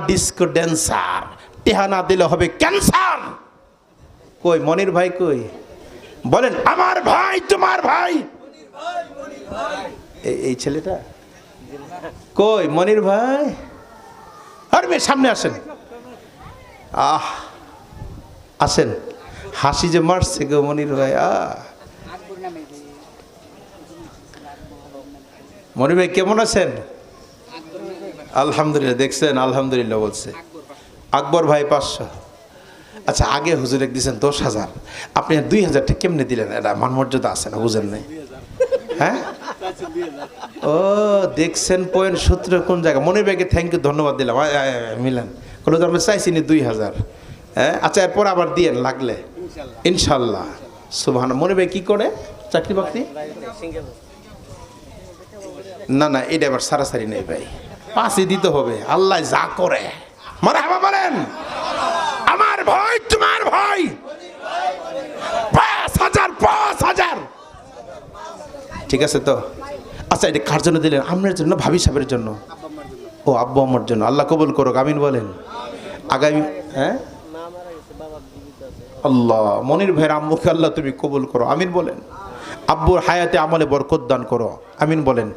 Disco dancer, টেহা না দিলে হবে ক্যান্সার। কই মনির ভাই কই? বলেন আমার ভাই তোমার ভাই। এই ছেলেটা কই? মনির ভাই আর মেয়ে সামনে আসেন। আসেন। হাসি যে মারছে গো মনির ভাই। মনির ভাই কেমন আছেন? আলহামদুলিল্লাহ। দেখছেন আলহামদুলিল্লাহ বলছে। আকবর ভাই 500। আচ্ছা আগে হুজুর এক দিয়েছেন 10,000, আপনি 2,000টা কেমনে দিলেন? এটা মানমর্যাদা আছে না, বুঝেন নাই? হ্যাঁ ও দেখছেন পয়েন্ট সূত্র কোন জায়গা। মনির ভাইকে থ্যাংক ইউ, ধন্যবাদ দিলাম। মিলান কোনো ধর্মে চাইছি নি 2,000। হ্যাঁ আচ্ছা এরপর আবার দিয়েন লাগলে ইনশাল্লাহ। সুবহান। মনির ভাই কি করে? চাকরি বাকরি? না না এটা আবার সারাসারি নেই ভাই, 5ই দিতে হবে। আল্লাহ যা করে মারহাবা বলেন। আমার ভাই তোমার ভাই। 5,000 ঠিক আছে তো? আচ্ছা এটা কার জন্য দিলেন? আপনার জন্য, ভাবি সাহেবের জন্য? ও আব্বু আম্মার জন্য। আল্লাহ কবুল করুক, আমিন বলেন। আগামী হ্যাঁ আল্লাহ মনির ভাইয়ের আম্মুকে আল্লাহ তুমি কবুল করো, আমিন বলেন। আব্বুর হায়াতে আমলে বরকত দান করো, আমিন বলেন।